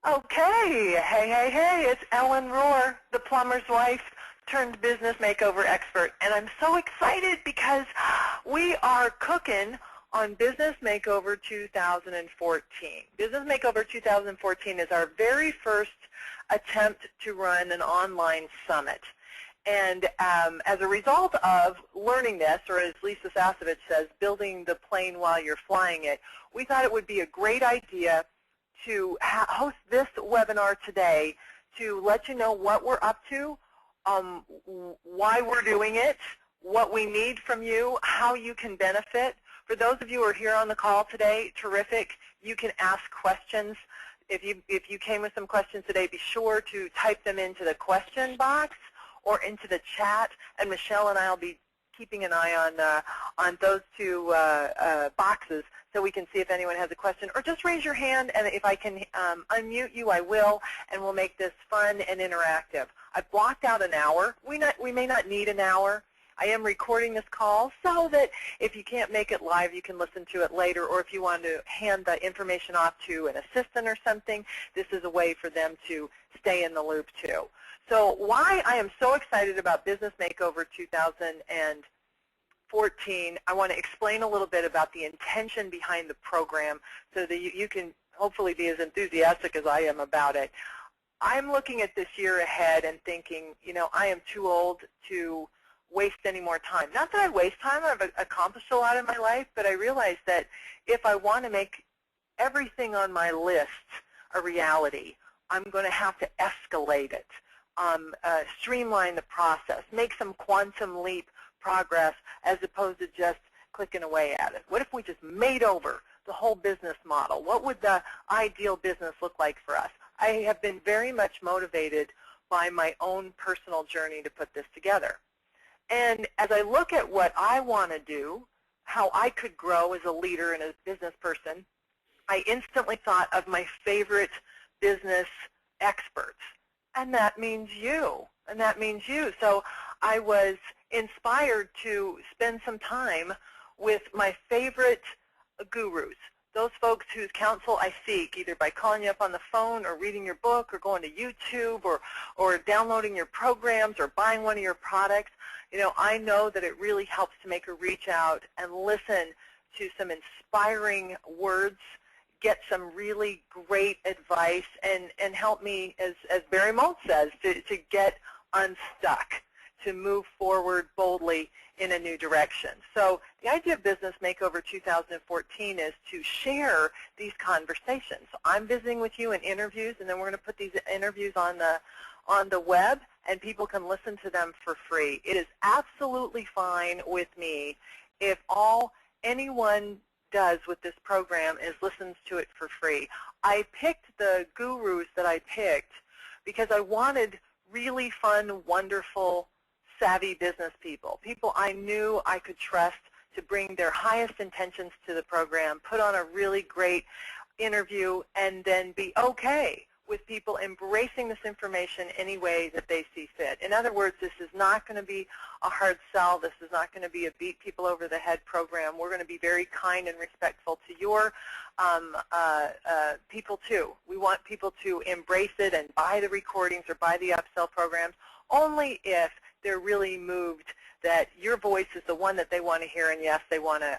Okay, hey, it's Ellen Rohr, the plumber's wife turned business makeover expert. And I'm so excited because we are cooking on Business Makeover 2014. Business Makeover 2014 is our very first attempt to run an online summit. And as a result of learning this, or as Lisa Sasevich says, building the plane while you're flying it, we thought it would be a great idea to host this webinar today to let you know what we're up to, why we're doing it, what we need from you, how you can benefit. For those of you who are here on the call today, terrific. You can ask questions. If you came with some questions today, be sure to type them into the question box or into the chat, and Michelle and I will be keeping an eye on those two boxes so we can see if anyone has a question. Or just raise your hand, and if I can unmute you, I will, and we'll make this fun and interactive. I've blocked out an hour. We may not need an hour. I am recording this call so that if you can't make it live, you can listen to it later, or if you want to hand the information off to an assistant or something, this is a way for them to stay in the loop too. So why I am so excited about Business Makeover 2014, I want to explain a little bit about the intention behind the program so that you can hopefully be as enthusiastic as I am about it. I'm looking at this year ahead and thinking, you know, I am too old to waste any more time. Not that I waste time, I've accomplished a lot in my life, but I realize that if I want to make everything on my list a reality, I'm going to have to escalate it. Streamline the process, make some quantum leap progress as opposed to just clicking away at it. What if we just made over the whole business model? What would the ideal business look like for us? I have been very much motivated by my own personal journey to put this together. And as I look at what I want to do, how I could grow as a leader and a business person, I instantly thought of my favorite business experts. And that means you. And that means you. So I was inspired to spend some time with my favorite gurus, those folks whose counsel I seek, either by calling you up on the phone or reading your book or going to YouTube or downloading your programs or buying one of your products. You know, I know that it really helps to make a reach out and listen to some inspiring words, get some really great advice, and help me, as Barry Molt says, to get unstuck, to move forward boldly in a new direction. So the idea of Business Makeover 2014 is to share these conversations. So I'm visiting with you in interviews, and then we're going to put these interviews on the web, and people can listen to them for free. It is absolutely fine with me if all anyone does with this program is listens to it for free. I picked the gurus that I picked because I wanted really fun, wonderful, savvy business people, people I knew I could trust to bring their highest intentions to the program, put on a really great interview, and then be okay with people embracing this information any way that they see fit. In other words, this is not going to be a hard sell. This is not going to be a beat people over the head program. We're going to be very kind and respectful to your people too. We want people to embrace it and buy the recordings or buy the upsell programs only if they're really moved that your voice is the one that they want to hear, and yes, they want to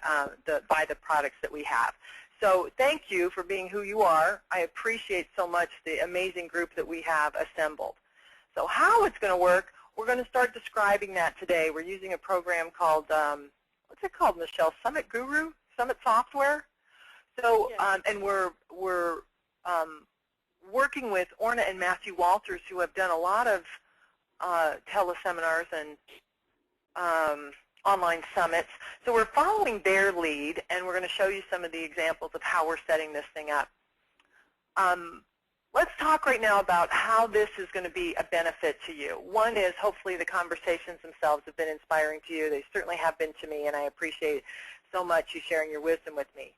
buy the products that we have. So thank you for being who you are. I appreciate so much the amazing group that we have assembled. So how it's going to work, we're going to start describing that today. We're using a program called, what's it called, Michelle? Summit Guru? Summit Software? So, and we're working with Orna and Matthew Walters, who have done a lot of teleseminars and online summits. So we're following their lead, and we're going to show you some of the examples of how we're setting this thing up. Let's talk right now about how this is going to be a benefit to you. One is hopefully the conversations themselves have been inspiring to you. They certainly have been to me, and I appreciate so much you sharing your wisdom with me.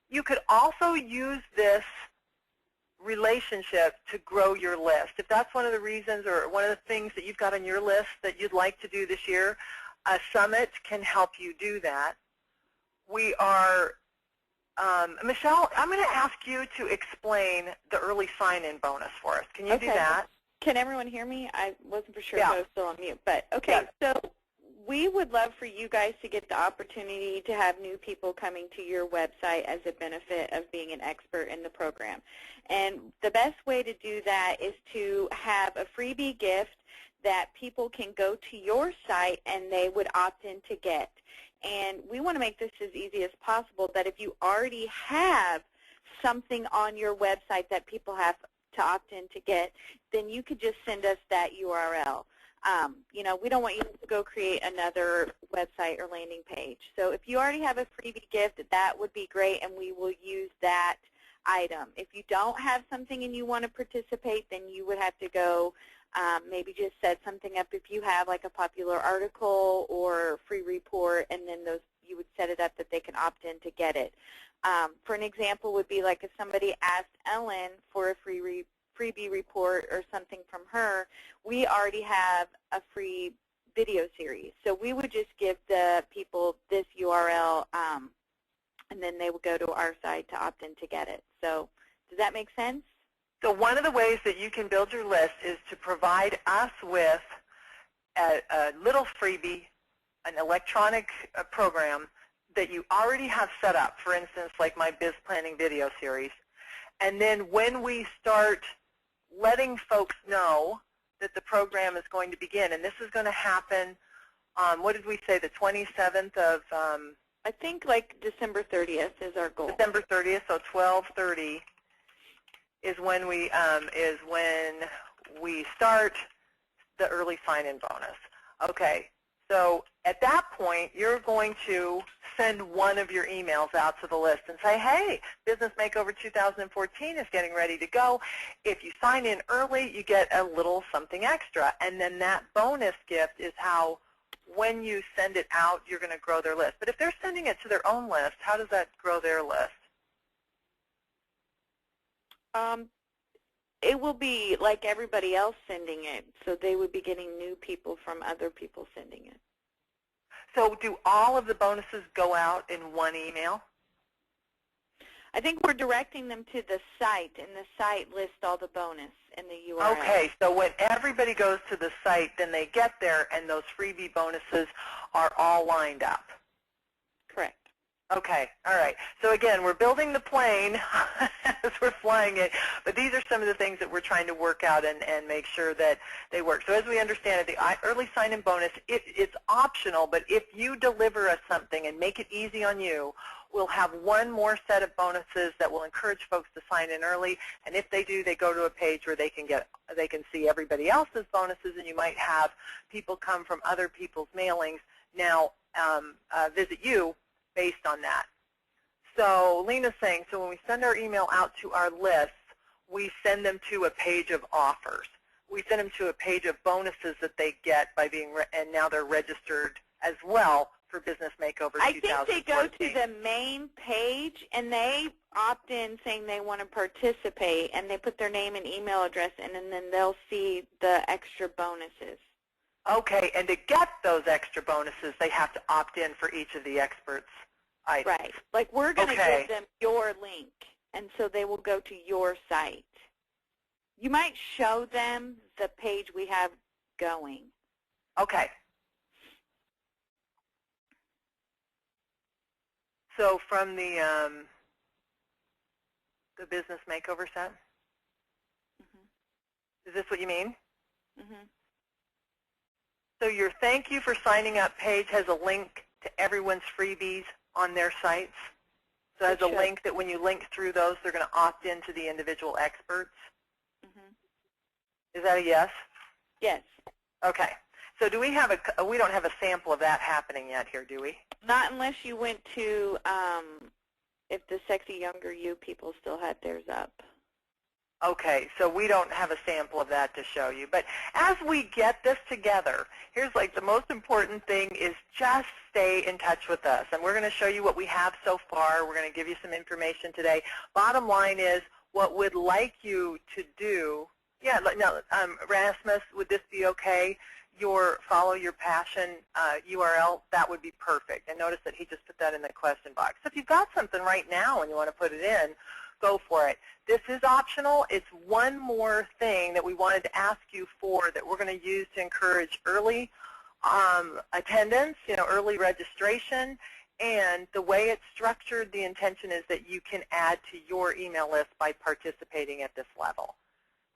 You could also use this relationship to grow your list. If that's one of the reasons or one of the things that you've got on your list that you'd like to do this year, a summit can help you do that. We are Michelle, I'm going to ask you to explain the early sign-in bonus for us. Can you do that? Can everyone hear me? I wasn't for sure Yeah. if I was still on mute. But okay, so we would love for you guys to get the opportunity to have new people coming to your website as a benefit of being an expert in the program. And the best way to do that is to have a freebie gift that people can go to your site and they would opt in to get. And we want to make this as easy as possible, that if you already have something on your website that people have to opt in to get, then you could just send us that URL. You know, we don't want you to go create another website or landing page. So if you already have a freebie gift, that would be great, and we will use that item. If you don't have something and you want to participate, then you would have to go maybe just set something up if you have like a popular article or free report, and then those you would set it up that they can opt in to get it. For an example would be like if somebody asked Ellen for a freebie report or something from her, we already have a free video series. So we would just give the people this URL, and then they would go to our site to opt in to get it. So does that make sense? So one of the ways that you can build your list is to provide us with a little freebie, an electronic program that you already have set up, for instance, like my Biz Planning video series. And then when we start letting folks know that the program is going to begin, and this is going to happen, what did we say, the 27th of? I think like December 30th is our goal. December 30th, so 12/30 is when we start the early sign-in bonus. Okay, so at that point, you're going to send one of your emails out to the list and say, hey, Business Makeover 2014 is getting ready to go. If you sign in early, you get a little something extra. And then that bonus gift is how, when you send it out, you're going to grow their list. But if they're sending it to their own list, how does that grow their list? It will be like everybody else sending it, so they would be getting new people from other people sending it. So do all of the bonuses go out in one email? I think we're directing them to the site, and the site lists all the bonus in the URL. Okay, so when everybody goes to the site, then they get there, and those freebie bonuses are all lined up. Correct. Okay, all right. So again, we're building the plane as we're flying it, but these are some of the things that we're trying to work out and make sure that they work. So as we understand it, the early sign-in bonus, it's optional, but if you deliver us something and make it easy on you, we'll have one more set of bonuses that will encourage folks to sign in early, and if they do, they go to a page where they can see everybody else's bonuses, and you might have people come from other people's mailings now visit you based on that. So Lena's saying, so when we send our email out to our lists, we send them to a page of offers. We send them to a page of bonuses that they get by being, and now they're registered as well for Business Makeover 2014. I think they go to the main page and they opt in saying they want to participate, and they put their name and email address in, and then they'll see the extra bonuses. Okay, and to get those extra bonuses, they have to opt in for each of the experts' items. Right. Like we're going to give them your link, and so they will go to your site. You might show them the page we have going. Okay. So from the Business Makeover set? Mm-hmm. Is this what you mean? Mm-hmm. So your thank you for signing up page has a link to everyone's freebies on their sites. So it has a link that when you link through those, they're going to opt into the individual experts. Mm-hmm. Is that a yes? Yes. Okay. So do we have we don't have a sample of that happening yet here, do we? Not unless you went to, if the Sexy Younger You people still had theirs up. Okay, so we don't have a sample of that to show you. But as we get this together, here's like the most important thing is just stay in touch with us. And we're going to show you what we have so far. We're going to give you some information today. Bottom line is what we'd like you to do. Yeah, no, Rasmus, would this be okay? your Follow Your Passion URL, that would be perfect. And notice that he just put that in the question box. So if you've got something right now and you want to put it in, go for it. This is optional. It's one more thing that we wanted to ask you for that we're going to use to encourage early attendance, early registration. And the way it's structured, the intention is that you can add to your email list by participating at this level.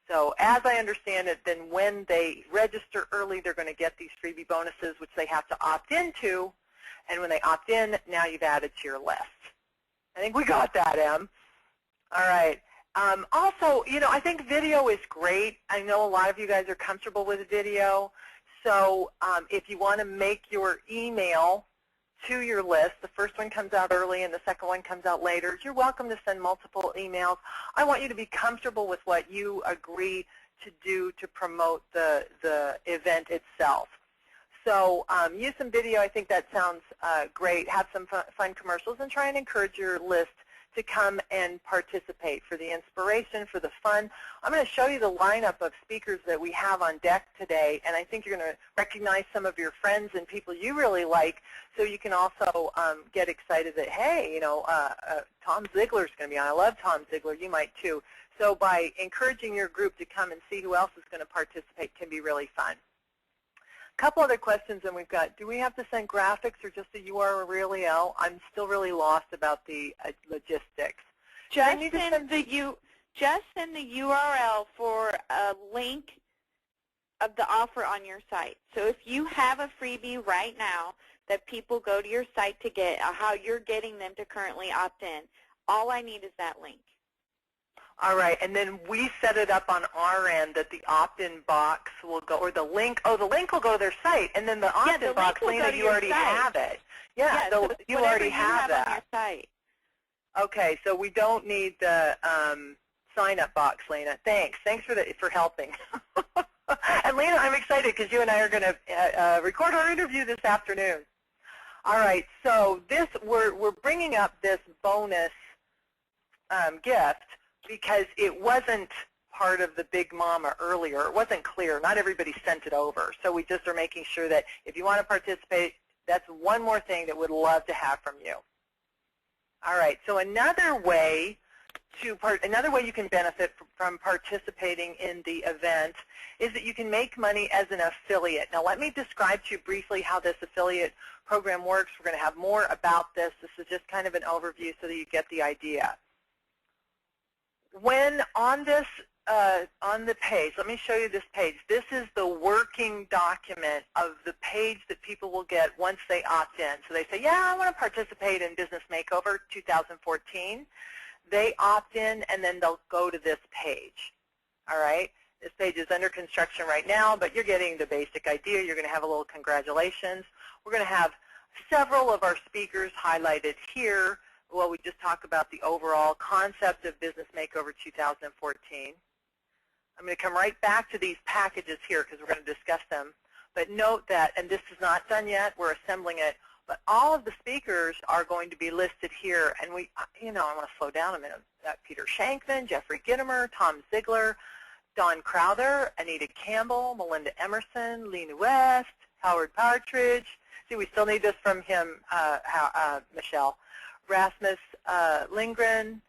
So as I understand it, then when they register early, they're going to get these freebie bonuses, which they have to opt into. And when they opt in, now you've added to your list. I think we got that, Em. All right. Also, I think video is great. I know a lot of you guys are comfortable with video. So if you want to make your email to your list, the first one comes out early and the second one comes out later, you're welcome to send multiple emails. I want you to be comfortable with what you agree to do to promote the event itself. So use some video. I think that sounds great. Have some fun commercials and try and encourage your list to come and participate for the inspiration, for the fun. I'm going to show you the lineup of speakers that we have on deck today, and I think you're going to recognize some of your friends and people you really like, so you can also get excited that, hey, Tom Ziegler's going to be on. I love Tom Ziegler. You might too. So by encouraging your group to come and see who else is going to participate can be really fun. A couple other questions, and we've got, do we have to send graphics or just a URL? I'm still really lost about the logistics. Just send the URL for a link of the offer on your site. So if you have a freebie right now that people go to your site to get, how you're getting them to currently opt in, all I need is that link. All right, and then we set it up on our end that the opt-in box will go, or the link will go to their site, and then the opt-in box, Lena, you already have it. Yeah, so you already have that. On your site. Okay, so we don't need the sign-up box, Lena. Thanks for helping. And Lena, I'm excited because you and I are going to record our interview this afternoon. All right, so we're bringing up this bonus gift because it wasn't part of the Big Mama earlier. It wasn't clear. Not everybody sent it over. So we just are making sure that if you want to participate, that's one more thing that we'd love to have from you. All right, so another way you can benefit from participating in the event is that you can make money as an affiliate. Now let me describe to you briefly how this affiliate program works. We're going to have more about this. This is just kind of an overview so that you get the idea. When on the page, let me show you this page. This is the working document of the page that people will get once they opt in. So they say, yeah, I want to participate in Business Makeover 2014. They opt in, and then they'll go to this page. All right? This page is under construction right now, but you're getting the basic idea. You're going to have a little congratulations. We're going to have several of our speakers highlighted here. Well, we just talked about the overall concept of Business Makeover 2014. I'm going to come right back to these packages here because we're going to discuss them. But note that, and this is not done yet, we're assembling it, but all of the speakers are going to be listed here. And I want to slow down a minute. Peter Shankman, Jeffrey Gitomer, Tom Ziegler, Don Crowther, Anita Campbell, Melinda Emerson, Lena West, Howard Partridge. See, we still need this from him, Michelle. Rasmus Lindgren,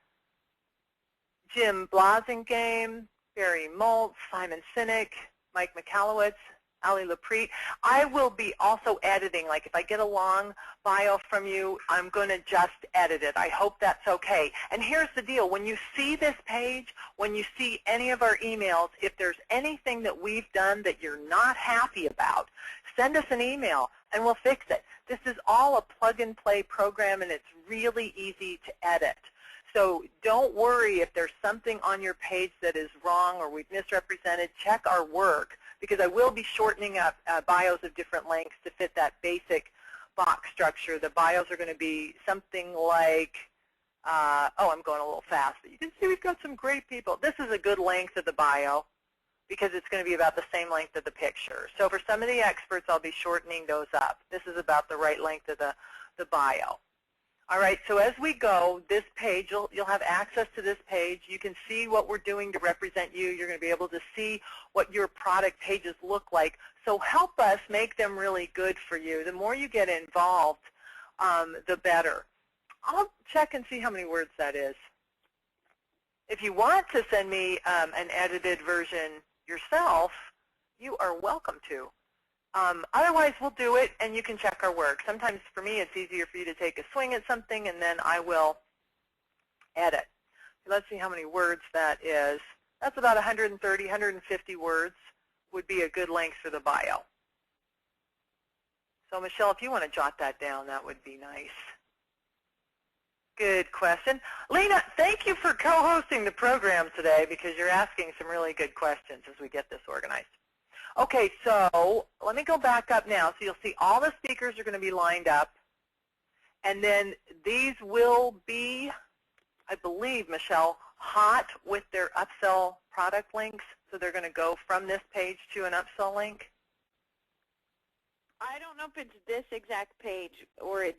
Jim Blasingame, Barry Maltz, Simon Sinek, Mike McAllowitz, Ali Lapreet. I will be also editing. Like if I get a long bio from you, I'm going to just edit it. I hope that's okay. And here's the deal. When you see this page, when you see any of our emails, if there's anything that we've done that you're not happy about, send us an email and we'll fix it. This is all a plug-and-play program, and it's really easy to edit. So don't worry if there's something on your page that is wrong or we've misrepresented. Check our work, because I will be shortening up bios of different lengths to fit that basic box structure. The bios are going to be something like, I'm going a little fast, but you can see we've got some great people. This is a good length of the bio, because it's going to be about the same length of the picture. So for some of the experts, I'll be shortening those up. This is about the right length of the bio. All right, so as we go, this page, you'll have access to this page. You can see what we're doing to represent you. You're going to be able to see what your product pages look like. So help us make them really good for you. The more you get involved, the better. I'll check and see how many words that is. If you want to send me an edited version yourself, you are welcome to. Otherwise, we'll do it, and you can check our work. Sometimes, for me, it's easier for you to take a swing at something, and then I will edit. So let's see how many words that is. That's about 130, 150 words would be a good length for the bio. So, Michelle, if you want to jot that down, that would be nice. Good question. Lena, thank you for co-hosting the program today because you're asking some really good questions as we get this organized. Okay, so let me go back up now. So you'll see all the speakers are going to be lined up. And then these will be, I believe, Michelle, hot with their upsell product links. So they're going to go from this page to an upsell link. I don't know if it's this exact page or it's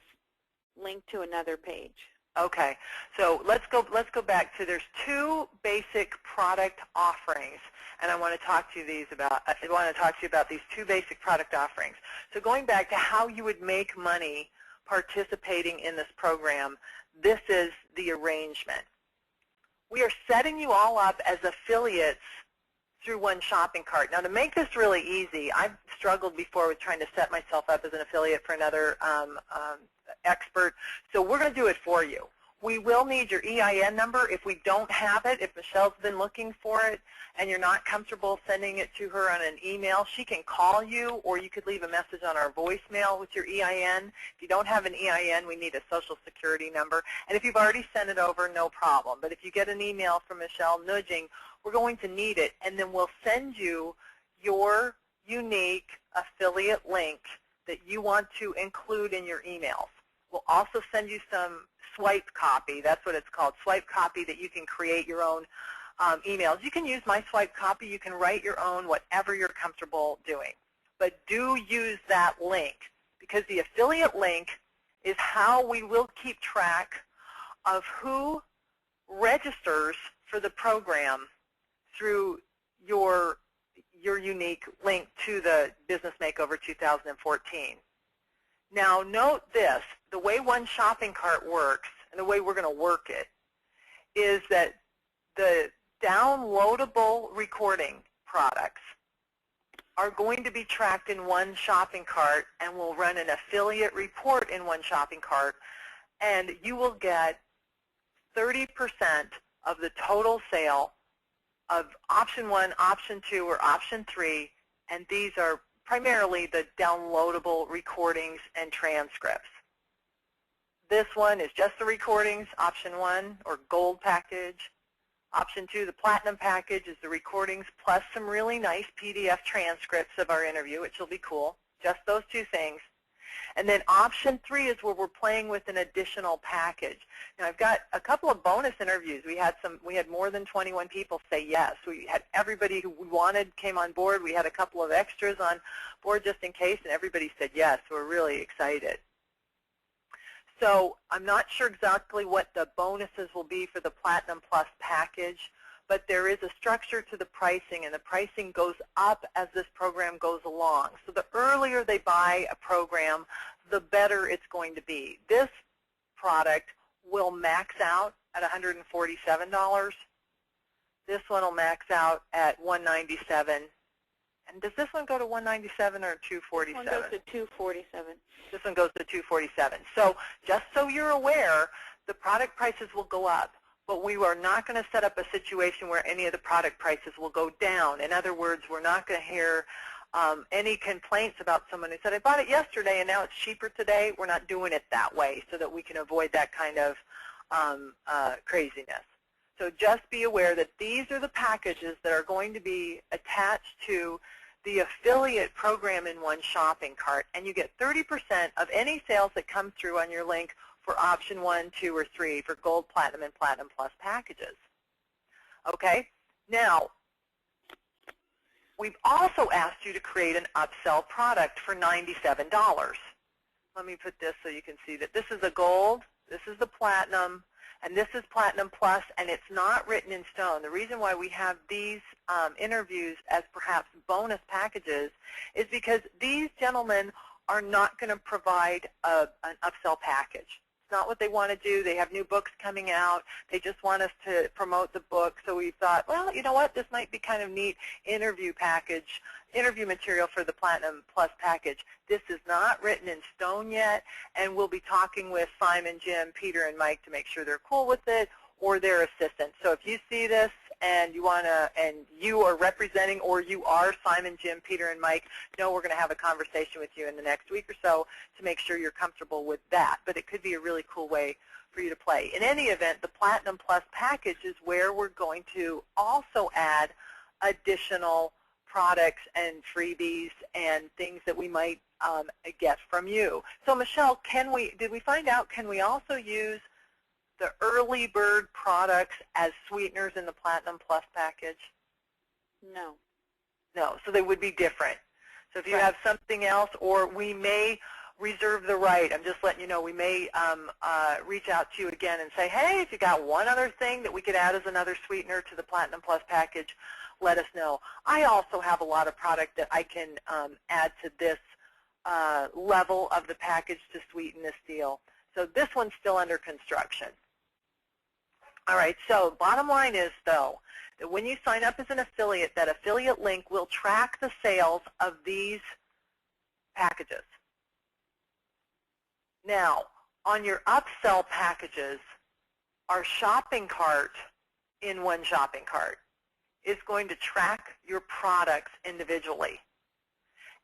linked to another page. Okay, so let's go back to, there's two basic product offerings, and I want to talk to you about these two basic product offerings. So going back to how you would make money participating in this program, this is the arrangement. We are setting you all up as affiliates through one shopping cart. Now, to make this really easy, I've struggled before with trying to set myself up as an affiliate for another expert, so we're going to do it for you. We will need your EIN number. If we don't have it, if Michelle's been looking for it and you're not comfortable sending it to her on an email, she can call you, or you could leave a message on our voicemail with your EIN. If you don't have an EIN, we need a Social Security number. And if you've already sent it over, no problem. But if you get an email from Michelle nudging, we're going to need it, and then we'll send you your unique affiliate link that you want to include in your emails. We'll also send you some swipe copy. That's what it's called, swipe copy, that you can create your own emails. You can use my swipe copy. You can write your own, whatever you're comfortable doing. But do use that link, because the affiliate link is how we will keep track of who registers for the program through your unique link to the Business Makeover 2014. Now, note this, the way one shopping cart works, and the way we're going to work it, is that the downloadable recording products are going to be tracked in one shopping cart, and we'll run an affiliate report in one shopping cart, and you will get 30% of the total sale of option 1, option 2, or option 3, and these are primarily the downloadable recordings and transcripts. This one is just the recordings, option 1, or gold package. Option 2, the platinum package, is the recordings plus some really nice PDF transcripts of our interview, which will be cool. Just those two things. And then option 3 is where we're playing with an additional package. Now, I've got a couple of bonus interviews. We had more than 21 people say yes. We had everybody who we wanted came on board. We had a couple of extras on board just in case, and everybody said yes. So we're really excited. So I'm not sure exactly what the bonuses will be for the Platinum Plus package, but there is a structure to the pricing, and the pricing goes up as this program goes along. So the earlier they buy a program, the better it's going to be. This product will max out at $147. This one will max out at $197. And does this one go to $197 or $247? This one goes to $247. This one goes to $247. So just so you're aware, the product prices will go up. But we are not going to set up a situation where any of the product prices will go down. In other words, we're not going to hear any complaints about someone who said, I bought it yesterday and now it's cheaper today. We're not doing it that way so that we can avoid that kind of craziness. So just be aware that these are the packages that are going to be attached to the affiliate program in one shopping cart, and you get 30% of any sales that come through on your link for option 1, 2, or 3 for Gold, Platinum, and Platinum Plus packages. Okay? Now, we've also asked you to create an upsell product for $97. Let me put this so you can see that this is a Gold, This is the Platinum, and this is Platinum Plus, and it's not written in stone. The reason why we have these interviews as perhaps bonus packages is because these gentlemen are not going to provide an upsell package. It's not what they want to do. They have new books coming out. They just want us to promote the book. So we thought, well, you know what? This might be kind of neat interview material for the Platinum Plus package. This is not written in stone yet, and we'll be talking with Simon, Jim, Peter, and Mike to make sure they're cool with it, or their assistants. So if you see this and you are representing, or you are Simon, Jim, Peter, and Mike, know we're going to have a conversation with you in the next week or so to make sure you're comfortable with that. But it could be a really cool way for you to play. In any event, the Platinum Plus package is where we're going to also add additional products and freebies and things that we might get from you. So Michelle, did we find out, can we also use the early bird products as sweeteners in the Platinum Plus package? No. No, so they would be different. So if you have something else, or we may reserve the right, I'm just letting you know, we may reach out to you again and say, hey, if you got one other thing that we could add as another sweetener to the Platinum Plus package, let us know. I also have a lot of product that I can add to this level of the package to sweeten this deal. So this one's still under construction. All right, so bottom line is, though, that when you sign up as an affiliate, that affiliate link will track the sales of these packages. Now, on your upsell packages, our shopping cart in one shopping cart is going to track your products individually.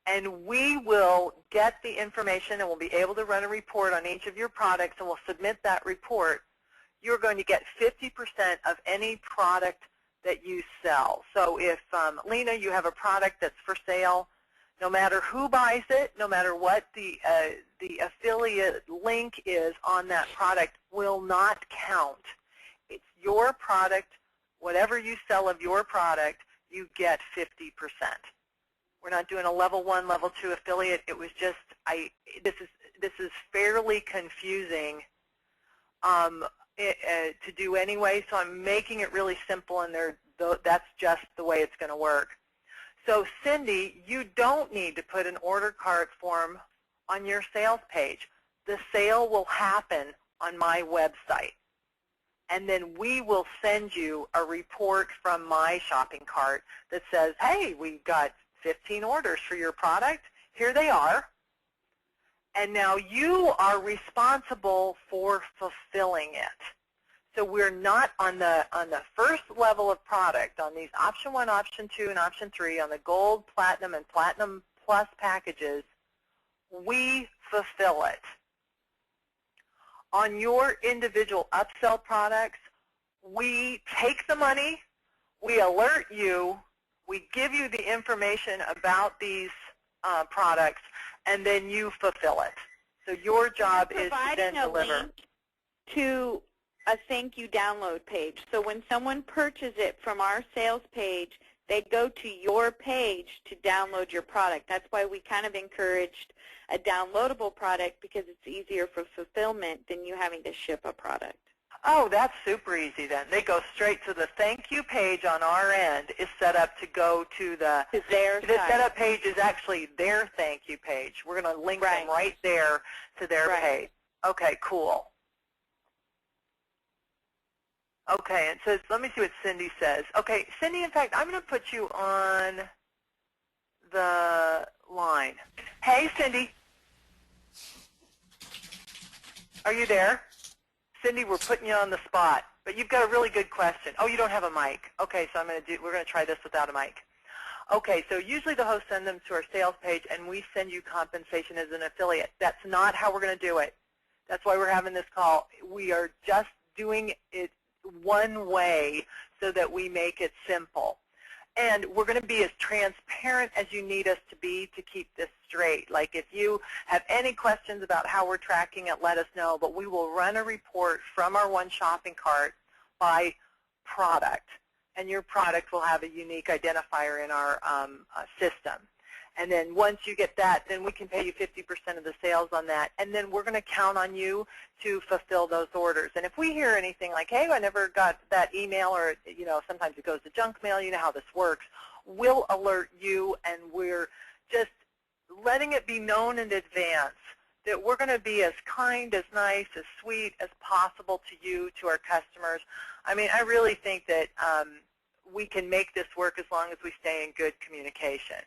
And we will get the information and we'll be able to run a report on each of your products, and we'll submit that report. You're going to get 50% of any product that you sell. So if, Lena, you have a product that's for sale, no matter who buys it, no matter what the affiliate link is on that product, will not count. It's your product. Whatever you sell of your product, you get 50%. We're not doing a level 1, level 2 affiliate. It was just, this is fairly confusing to do anyway, so I'm making it really simple, and that's just the way it's going to work. So Cindy, you don't need to put an order cart form on your sales page. The sale will happen on my website. And then we will send you a report from my shopping cart that says, hey, we've got 15 orders for your product. Here they are. And now you are responsible for fulfilling it. So we're not on the first level of product, on these option 1, option 2, and option 3, on the Gold, Platinum, and Platinum Plus packages, we fulfill it. On your individual upsell products, we take the money, we alert you, we give you the information about these products, and then you fulfill it. So your job is to then deliver. Providing a link to a thank you download page. So when someone purchases it from our sales page, they go to your page to download your product. That's why we kind of encouraged a downloadable product, because it's easier for fulfillment than you having to ship a product. Oh, that's super easy then. They go straight to the thank you page on our end is set up to go to the setup page is actually their thank you page. We're going to link them right there to their page. Okay, cool. Okay, it says, let me see what Cindy says. Okay, Cindy, in fact, I'm going to put you on the line. Hey, Cindy. Are you there? Cindy, we're putting you on the spot, but you've got a really good question. Oh, you don't have a mic. Okay, so we're going to try this without a mic. Okay, so usually the hosts send them to our sales page, and we send you compensation as an affiliate. That's not how we're going to do it. That's why we're having this call. We are just doing it one way so that we make it simple. And we're going to be as transparent as you need us to be to keep this straight. Like if you have any questions about how we're tracking it, let us know. But we will run a report from our one shopping cart by product. And your product will have a unique identifier in our system. And then once you get that, then we can pay you 50% of the sales on that. And then we're going to count on you to fulfill those orders. And if we hear anything like, hey, I never got that email, or, you know, sometimes it goes to junk mail, you know how this works, we'll alert you, and we're just letting it be known in advance that we're going to be as kind, as nice, as sweet as possible to you, to our customers. I mean, I really think that we can make this work as long as we stay in good communication.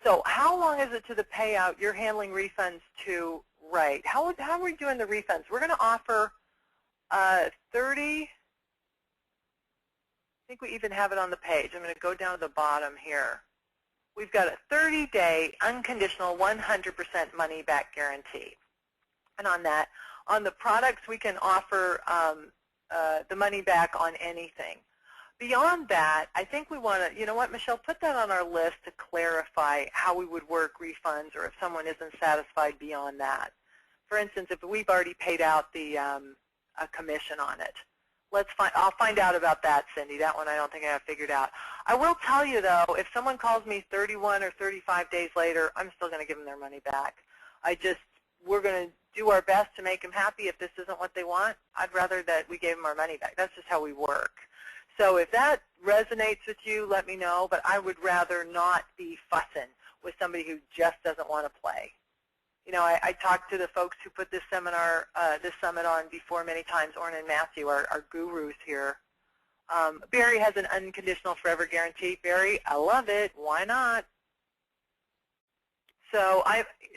So how long is it to the payout? You're handling refunds to, right. How are we doing the refunds? We're going to offer 30, I think we even have it on the page. I'm going to go down to the bottom here. We've got a 30-day unconditional 100% money-back guarantee. And on that, on the products, we can offer the money back on anything. Beyond that, I think we want to, you know what, Michelle, put that on our list to clarify how we would work refunds, or if someone isn't satisfied beyond that. For instance, if we've already paid out the a commission on it. I'll find out about that, Cindy. That one I don't think I have figured out. I will tell you, though, if someone calls me 31 or 35 days later, I'm still going to give them their money back. We're going to do our best to make them happy. If this isn't what they want, I'd rather that we gave them our money back. That's just how we work. So if that resonates with you, let me know, but I would rather not be fussing with somebody who just doesn't want to play. You know, I talked to the folks who put this seminar, this summit on before many times, Orrin and Matthew, our gurus here. Barry has an unconditional forever guarantee. Barry, I love it. Why not? So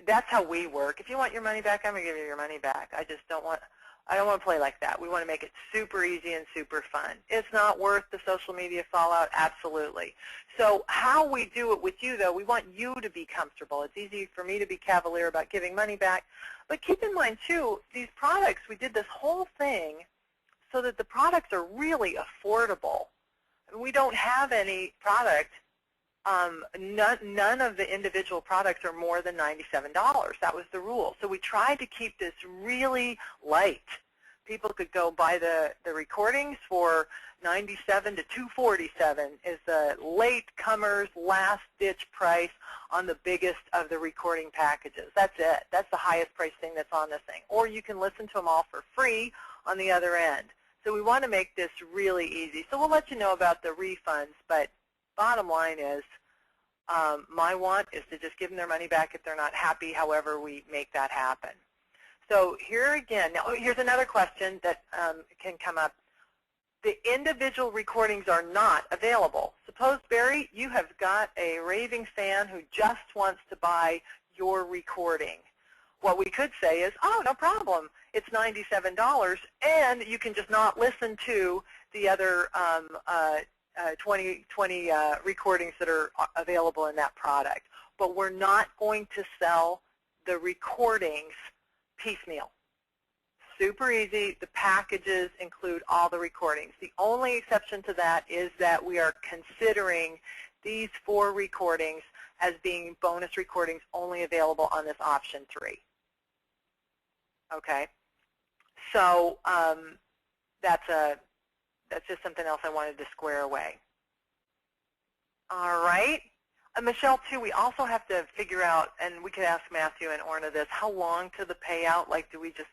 that's how we work. If you want your money back, I'm going to give you your money back. I don't want to play like that. We want to make it super easy and super fun. It's not worth the social media fallout, absolutely. So how we do it with you, though, we want you to be comfortable. It's easy for me to be cavalier about giving money back. But keep in mind, too, these products, we did this whole thing so that the products are really affordable. We don't have any product. None of the individual products are more than $97. That was the rule. So we tried to keep this really light. People could go buy the recordings for $97 to $247 is the latecomers' last-ditch price on the biggest of the recording packages. That's it. That's the highest price thing that's on this thing. Or you can listen to them all for free on the other end. So we want to make this really easy. So we'll let you know about the refunds, but bottom line is my want is to just give them their money back if they're not happy, however we make that happen. So here again, now here's another question that can come up. The individual recordings are not available. Suppose, Barry, you have got a raving fan who just wants to buy your recording. What we could say is, oh, no problem. It's $97, and you can just not listen to the other 20 recordings that are available in that product. But we're not going to sell the recordings piecemeal. Super easy. The packages include all the recordings. The only exception to that is that we are considering these 4 recordings as being bonus recordings only available on this option 3. Okay? So that's just something else I wanted to square away. All right. Michelle, too, we also have to figure out, and we could ask Matthew and Orna this, how long to the payout? Like, do we just,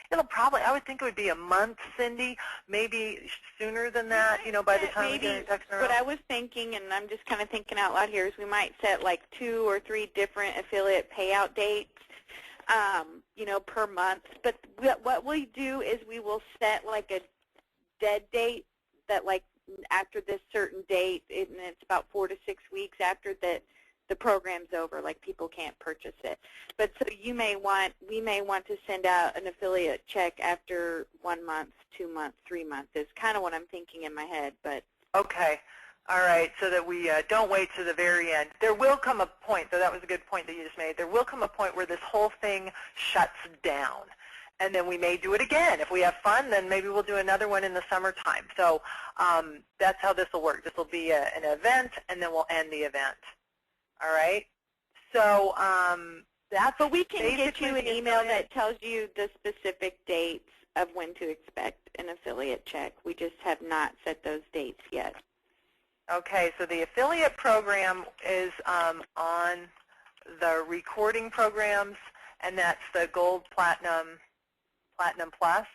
it'll probably, I would think it would be a month, Cindy, maybe sooner than that, you know, by the time we get a text. What I was thinking, and I'm just kind of thinking out loud here, is we might set like 2 or 3 different affiliate payout dates, you know, per month. But what we do is we will set like a dead date that, like, after this certain date, and it's about 4 to 6 weeks after that the program's over, like people can't purchase it. But so we may want to send out an affiliate check after 1 month, 2 months, 3 months is kind of what I'm thinking in my head. But okay. All right, so that we don't wait to the very end. There will come a point, so that was a good point that you just made, there will come a point where this whole thing shuts down. And then we may do it again. If we have fun, then maybe we'll do another one in the summertime. So that's how this will work. This will be an event, and then we'll end the event. All right? So that's but we can get you an email that tells you the specific dates of when to expect an affiliate check. We just have not set those dates yet. Okay, so the affiliate program is on the recording programs, and that's the Gold, Platinum, Platinum Plus.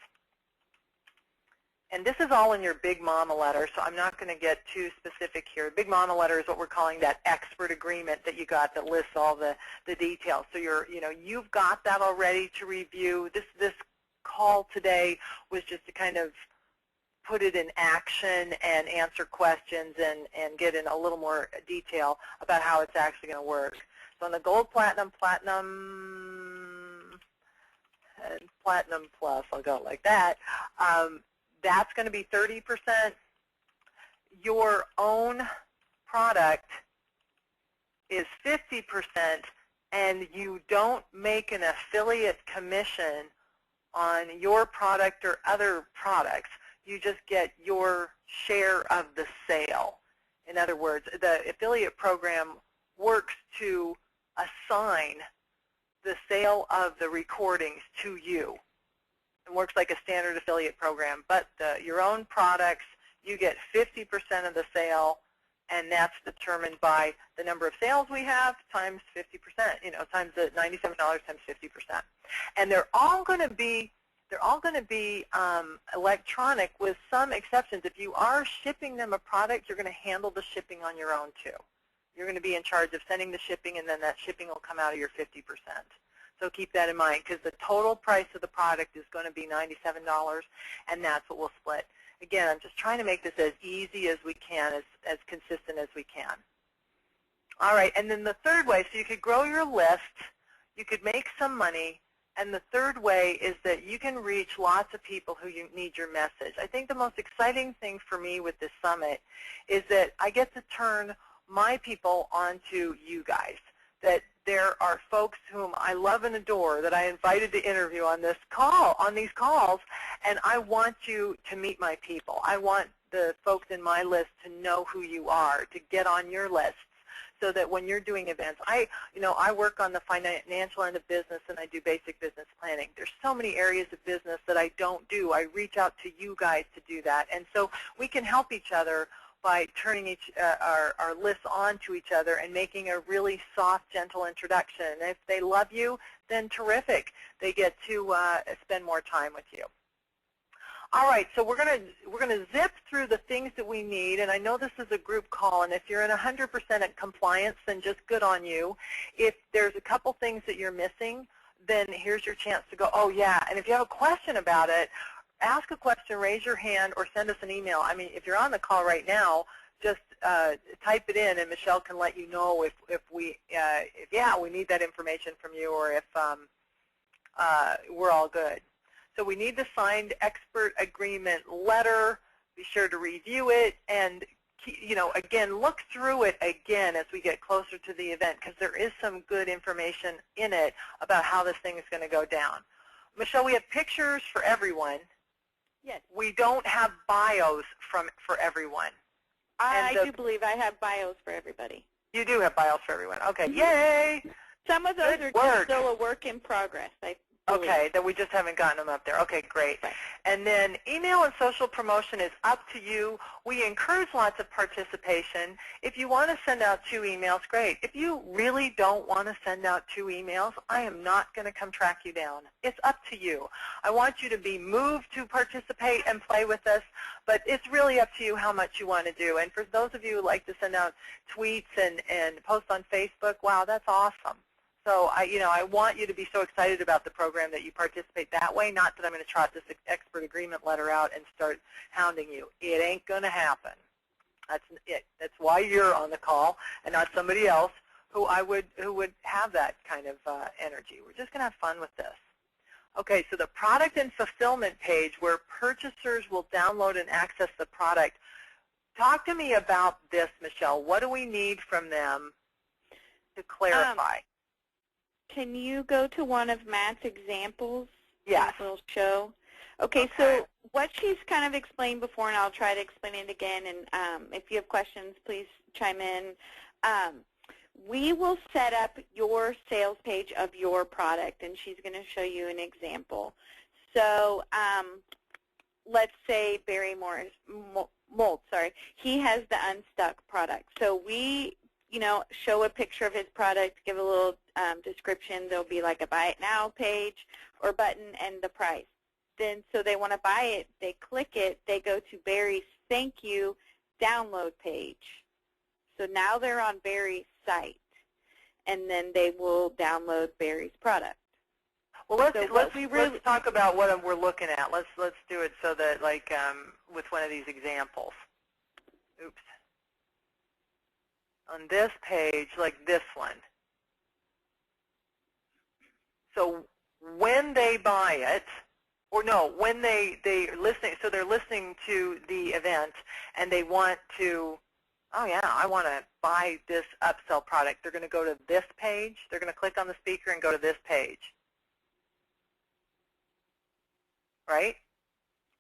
And this is all in your Big Mama letter, so I'm not going to get too specific here. Big Mama letter is what we're calling that expert agreement that you got that lists all the details. So you've got that already to review. This call today was just to kind of put it in action and answer questions and get in a little more detail about how it's actually going to work. So on the Gold, Platinum, Platinum, and Platinum Plus, I'll go like that, that's going to be 30%. Your own product is 50%, and you don't make an affiliate commission on your product or other products. You just get your share of the sale. In other words, the affiliate program works to assign the sale of the recordings to you. It works like a standard affiliate program, but your own products, you get 50% of the sale, and that's determined by the number of sales we have times 50%, times the $97 times 50%. And they're all going to be electronic with some exceptions. If you are shipping them a product, you're going to handle the shipping on your own too. You're going to be in charge of sending the shipping, and then that shipping will come out of your 50%. So keep that in mind, because the total price of the product is going to be $97, and that's what we'll split. Again, I'm just trying to make this as easy as we can, as consistent as we can. All right, and then the third way, so you could grow your list, you could make some money, and the third way is that you can reach lots of people who need your message. I think the most exciting thing for me with this summit is that I get to turn my people onto you guys, that there are folks whom I love and adore that I invited to interview on this call, on these calls, and I want you to meet my people. I want the folks in my list to know who you are, to get on your lists, so that when you're doing events, I work on the financial end of business, and I do basic business planning. There's so many areas of business that I don't do. I reach out to you guys to do that, and so we can help each other by turning our lists on to each other and making a really soft, gentle introduction. And if they love you, then terrific. They get to spend more time with you. All right, so we're gonna zip through the things that we need, and I know this is a group call, and if you're in 100% compliance, then just good on you. If there's a couple things that you're missing, then here's your chance to go, oh yeah, and if you have a question about it, ask a question, raise your hand, or send us an email. I mean, if you're on the call right now, just type it in, and Michelle can let you know if we need that information from you, or if we're all good. So we need the signed expert agreement letter. Be sure to review it, and again, look through it again as we get closer to the event, because there is some good information in it about how this thing is going to go down. Michelle, we have pictures for everyone. Yes. We don't have bios for everyone. I do believe I have bios for everybody. You do have bios for everyone. Okay, yay! Some of those are just still a work in progress, I believe. Okay, that we just haven't gotten them up there. Okay, great. Right. And then email and social promotion is up to you. We encourage lots of participation. If you want to send out 2 emails, great. If you really don't want to send out 2 emails, I am not going to come track you down. It's up to you. I want you to be moved to participate and play with us, but it's really up to you how much you want to do. And for those of you who like to send out tweets and post on Facebook, wow, that's awesome. So I want you to be so excited about the program that you participate that way, not that I'm going to trot this expert agreement letter out and start hounding you. It ain't going to happen. That's it. That's why you're on the call and not somebody else who would have that kind of energy. We're just going to have fun with this. Okay, so the product and fulfillment page where purchasers will download and access the product. Talk to me about this, Michelle. What do we need from them to clarify? Can you go to one of Matt's examples? Yes. We'll show. Okay, so what she's kind of explained before, and I'll try to explain it again, and if you have questions, please chime in. We will set up your sales page of your product, and she's going to show you an example. So let's say Barry Mold, he has the Unstuck product. So show a picture of his product, give a little description. There'll be like a Buy It Now page or button and the price. Then, so they want to buy it, they click it, they go to Barry's Thank You download page. So now they're on Barry's site, and then they will download Barry's product. Well, let's talk about what we're looking at. Let's do it so that, like, with one of these examples. Oops. On this page, like this one. So when they buy it, or no, when they're listening, so they're listening to the event and they want to, oh yeah, I want to buy this upsell product. They're going to go to this page. They're going to click on the speaker and go to this page. Right?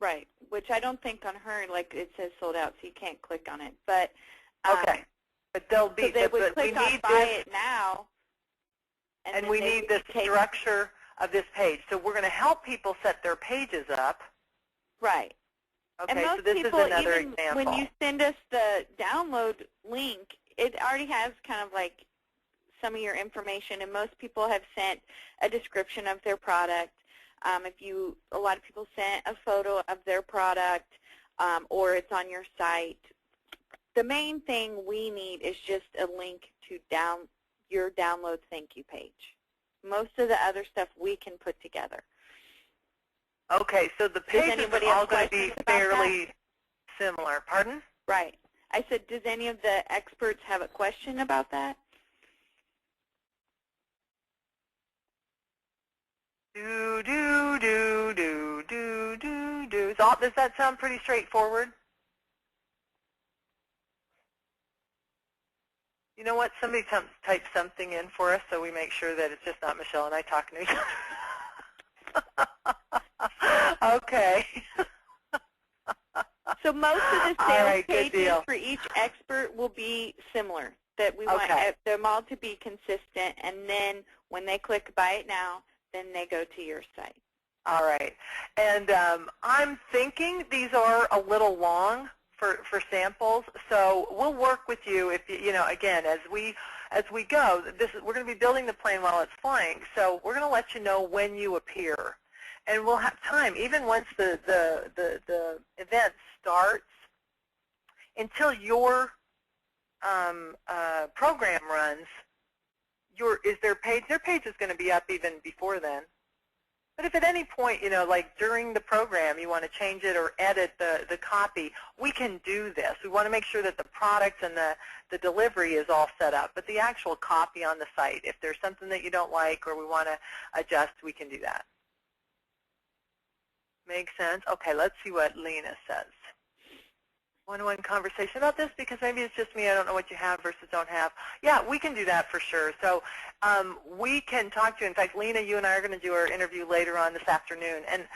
Right, which I don't think on her, like, it says sold out, so you can't click on it. But okay, but they'll be. So they would click on Buy It Now, and we need the structure of this page. So we're going to help people set their pages up. Right. Okay, and most so this people, is another even example. When you send us the download link, it already has kind of like some of your information, and most people have sent a description of their product. A lot of people sent a photo of their product, or it's on your site. The main thing we need is just a link to your download thank you page. Most of the other stuff we can put together. Okay, so the pages are all going to be fairly similar. Pardon? Right. I said, does any of the experts have a question about that? Do, do, do, do, do, do, do. Does that sound pretty straightforward? You know what? Somebody type something in for us so we make sure that it's just not Michelle and I talking to each other. Okay. So most of the sales pages for each expert will be similar. That we want them all to be consistent, and then when they click Buy It Now, then they go to your site. All right. And I'm thinking these are a little long for samples, so we'll work with you if again, as we go. We're going to be building the plane while it's flying, so we're going to let you know when you appear, and we'll have time even once the event starts until your program runs. Their page is going to be up even before then. But if at any point, like during the program, you want to change it or edit the copy, we can do this. We want to make sure that the product and the delivery is all set up. But the actual copy on the site, if there's something that you don't like or we want to adjust, we can do that. Make sense? Okay, let's see what Lena says. One-on-one conversation about this, because maybe it's just me. I don't know what you have versus don't have. Yeah, we can do that for sure. So we can talk to you. In fact, Lena, you and I are going to do our interview later on this afternoon. And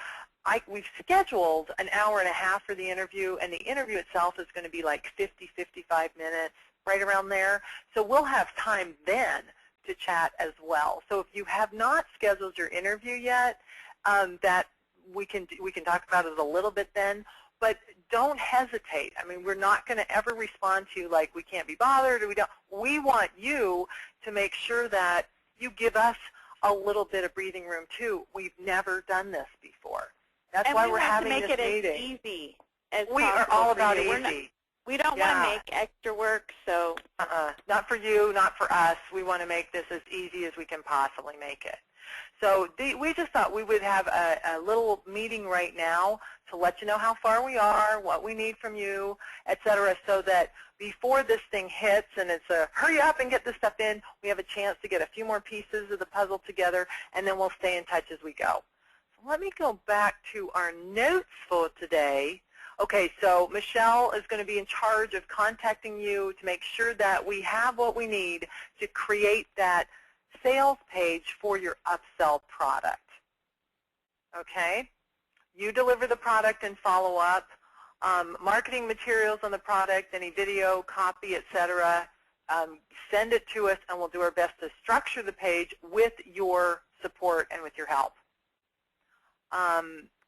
we've scheduled an hour and a half for the interview, and the interview itself is going to be like 50, 55 minutes, right around there. So we'll have time then to chat as well. So if you have not scheduled your interview yet, that we can talk about it a little bit then. But don't hesitate. I mean, we're not going to ever respond to you like we can't be bothered or we don't. We want you to make sure that you give us a little bit of breathing room too. We've never done this before. That's why we're having this meeting. And we want to make it as easy as possible. We are all about easy. We don't want to make extra work, so. Not for you, not for us. We want to make this as easy as we can possibly make it. So we just thought we would have a little meeting right now to let you know how far we are, what we need from you, et cetera, so that before this thing hits and it's a hurry up and get this stuff in, we have a chance to get a few more pieces of the puzzle together, and then we'll stay in touch as we go. So let me go back to our notes for today. Okay, so Michelle is going to be in charge of contacting you to make sure that we have what we need to create that sales page for your upsell product. Okay? You deliver the product and follow up. Marketing materials on the product, any video, copy, etc. Send it to us, and we'll do our best to structure the page with your support and with your help.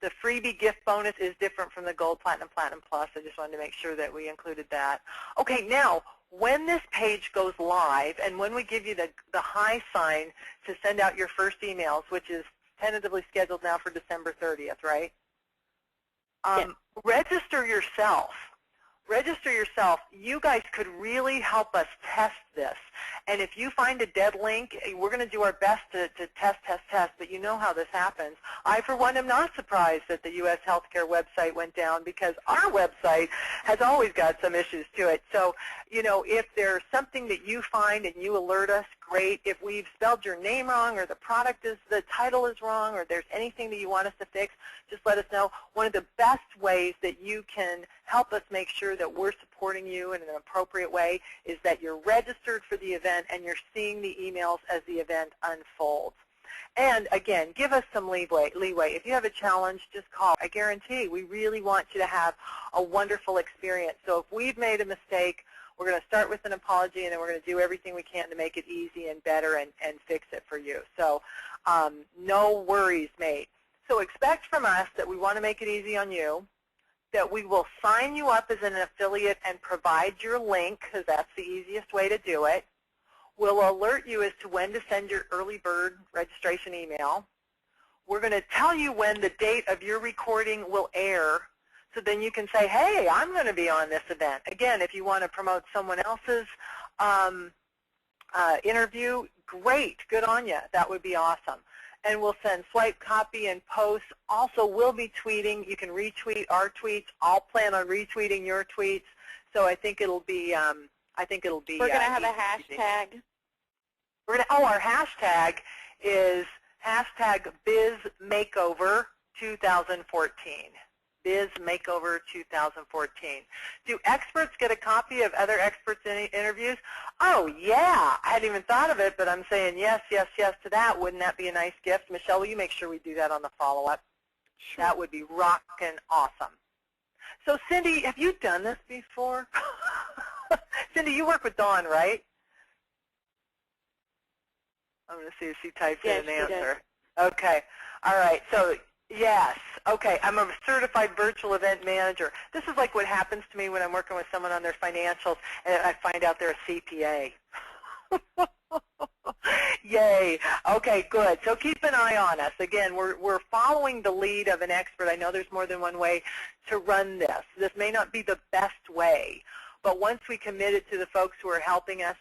The freebie gift bonus is different from the Gold, Platinum, Platinum Plus. I just wanted to make sure that we included that. Okay, now, when this page goes live and when we give you the hi sign to send out your first emails, which is tentatively scheduled now for December 30th, right? Yes. Register yourself. Register yourself. You guys could really help us test this. And if you find a dead link, we're going to do our best to test, but you know how this happens. I, for one, am not surprised that the U.S. healthcare website went down because our website has always got some issues to it. So, you know, if there's something that you find and you alert us, great. If we've spelled your name wrong or the title is wrong or there's anything that you want us to fix, just let us know. One of the best ways that you can help us make sure that we're supporting you in an appropriate way is that you're registered for the event and you're seeing the emails as the event unfolds. And again, give us some leeway. If you have a challenge, just call. I guarantee we really want you to have a wonderful experience. So if we've made a mistake, we're going to start with an apology, and then we're going to do everything we can to make it easy and better and fix it for you. So no worries, mate. So expect from us that we want to make it easy on you, that we will sign you up as an affiliate and provide your link, because that's the easiest way to do it. We'll alert you as to when to send your early bird registration email. We're going to tell you when the date of your recording will air, so then you can say, hey, I'm going to be on this event. Again, if you want to promote someone else's interview, great, good on you. That would be awesome. And we'll send swipe copy and posts. Also, we'll be tweeting. You can retweet our tweets. I'll plan on retweeting your tweets. So I think it'll be. We're going to have a hashtag. Our hashtag is hashtag #BizMakeover 2014. Biz Makeover 2014. Do experts get a copy of other experts' interviews? Oh, yeah. I hadn't even thought of it, but I'm saying yes, yes, yes to that. Wouldn't that be a nice gift? Michelle, will you make sure we do that on the follow-up? Sure. That would be rockin' awesome. So, Cindy, have you done this before? Cindy, you work with Dawn, right? I'm going to see if she types in an answer. Okay. All right. So, yes. Okay. I'm a certified virtual event manager. This is like what happens to me when I'm working with someone on their financials and I find out they're a CPA. Yay. Okay, good. So keep an eye on us. Again, we're following the lead of an expert. I know there's more than one way to run this. This may not be the best way, but once we committed to the folks who are helping us,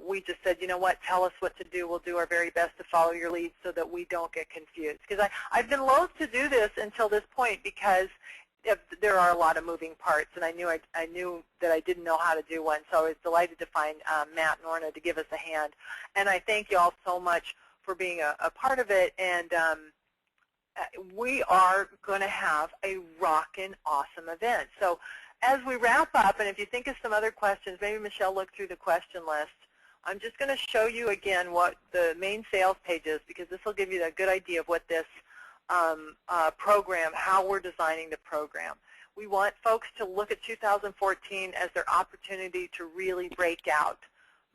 we just said, you know what, tell us what to do. We'll do our very best to follow your lead so that we don't get confused. Because I've been loath to do this until this point because there are a lot of moving parts, and I knew that I didn't know how to do one. So I was delighted to find Matt and Orna to give us a hand. And I thank you all so much for being a part of it. And we are going to have a rockin' awesome event. So as we wrap up, and if you think of some other questions, maybe Michelle looked through the question list. I'm just going to show you again what the main sales page is, because this will give you a good idea of what this program, how we're designing the program. We want folks to look at 2014 as their opportunity to really break out.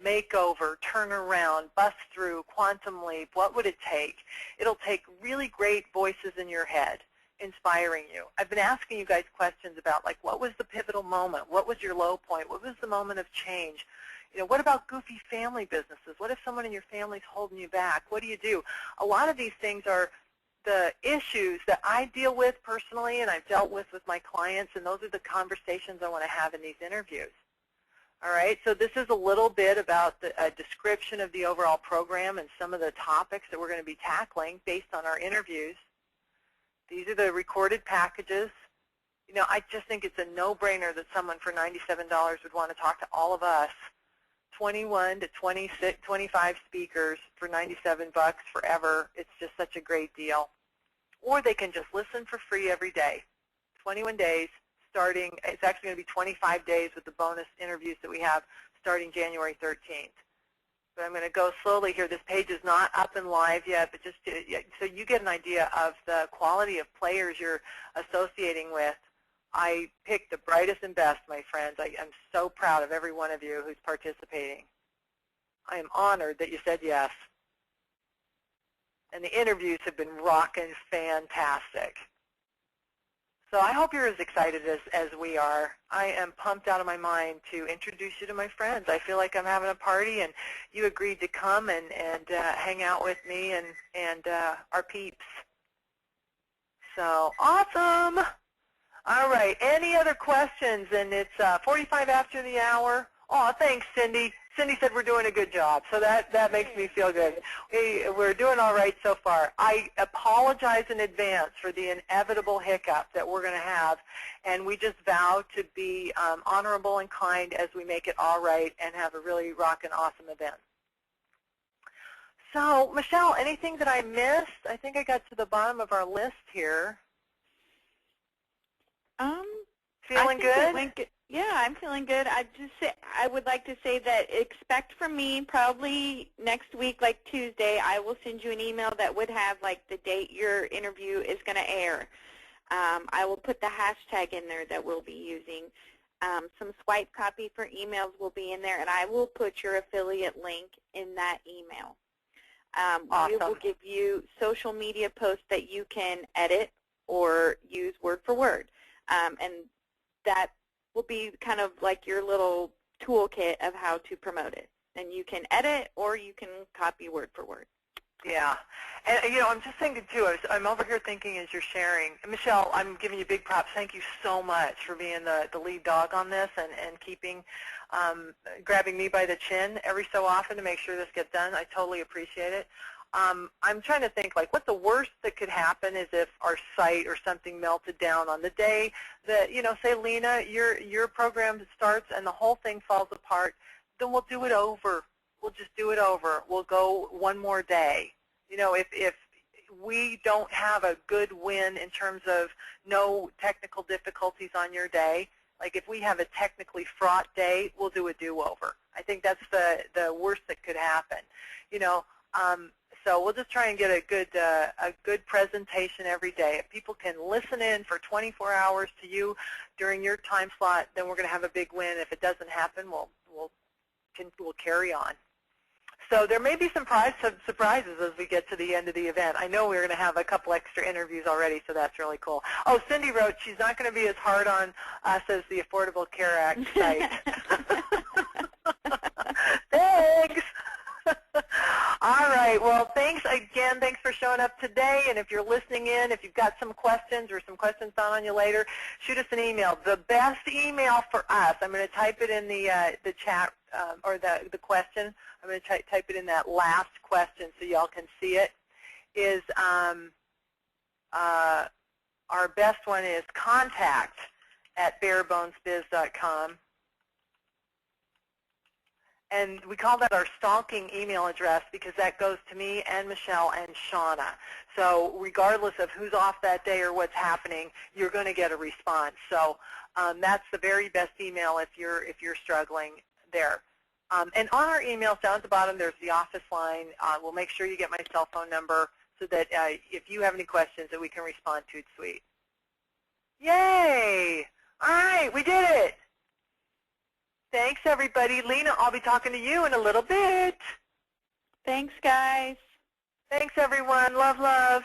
Makeover, turnaround, bust through, quantum leap, what would it take? It'll take really great voices in your head inspiring you. I've been asking you guys questions about, like, what was the pivotal moment? What was your low point? What was the moment of change? You know, what about goofy family businesses? What if someone in your family's holding you back? What do you do? A lot of these things are the issues that I deal with personally and I've dealt with my clients, and those are the conversations I want to have in these interviews. All right, so this is a little bit about a description of the overall program and some of the topics that we're going to be tackling based on our interviews. These are the recorded packages. You know, I just think it's a no-brainer that someone for $97 would want to talk to all of us. 21 to 26, 25 speakers for $97 forever. It's just such a great deal. Or they can just listen for free every day. 21 days starting, it's actually going to be 25 days with the bonus interviews that we have starting January 13th. But I'm going to go slowly here. This page is not up and live yet, but just so you get an idea of the quality of players you're associating with. I picked the brightest and best, my friends. I'm so proud of every one of you who's participating. I am honored that you said yes. And the interviews have been rockin' fantastic. So I hope you're as excited as we are. I am pumped out of my mind to introduce you to my friends. I feel like I'm having a party, and you agreed to come and hang out with me and our peeps. So awesome. All right. Any other questions? And it's 45 after the hour. Oh, thanks, Cindy. Cindy said we're doing a good job, so that makes me feel good. We're doing all right so far. I apologize in advance for the inevitable hiccup that we're going to have, and we just vow to be honorable and kind as we make it all right and have a really rockin' awesome event. So, Michelle, anything that I missed? I think I got to the bottom of our list here. Feeling good? Yeah, I'm feeling good. I would like to say that expect from me probably next week, like Tuesday, I will send you an email that would have like the date your interview is going to air. I will put the hashtag in there that we'll be using. Some swipe copy for emails will be in there, and I will put your affiliate link in that email. Awesome. We will give you social media posts that you can edit or use word for word. And that will be kind of like your little toolkit of how to promote it. And you can edit or you can copy word for word. Yeah. And, I'm just thinking, too, I'm over here thinking as you're sharing. And Michelle, I'm giving you big props. Thank you so much for being the lead dog on this and keeping, grabbing me by the chin every so often to make sure this gets done. I totally appreciate it. I'm trying to think, like, what the worst that could happen is if our site or something melted down on the day that, say, Lena, your program starts and the whole thing falls apart, then we'll do it over. We'll just do it over. We'll go one more day. If we don't have a good win in terms of no technical difficulties on your day, like if we have a technically fraught day, we'll do a do-over. I think that's the worst that could happen. So we'll just try and get a good presentation every day. If people can listen in for 24 hours to you during your time slot, then we're going to have a big win. If it doesn't happen, we'll carry on. So there may be some surprises as we get to the end of the event. I know we're going to have a couple extra interviews already, so that's really cool. Oh, Cindy wrote she's not going to be as hard on us as the Affordable Care Act site. Thanks. All right. Well, thanks again. Thanks for showing up today. And if you're listening in, if you've got some questions or some questions found on you later, shoot us an email. The best email for us, I'm going to type it in the chat or the question. I'm going to type it in that last question so y'all can see it, is our best one is contact@barebonesbiz.com. And we call that our stalking email address because that goes to me and Michelle and Shauna. So regardless of who's off that day or what's happening, you're going to get a response. So that's the very best email if you're struggling there. And on our emails down at the bottom, there's the office line. We'll make sure you get my cell phone number so that if you have any questions that we can respond to, sweet. Yay! All right, we did it. Thanks, everybody. Lena, I'll be talking to you in a little bit. Thanks, guys. Thanks, everyone. Love, love.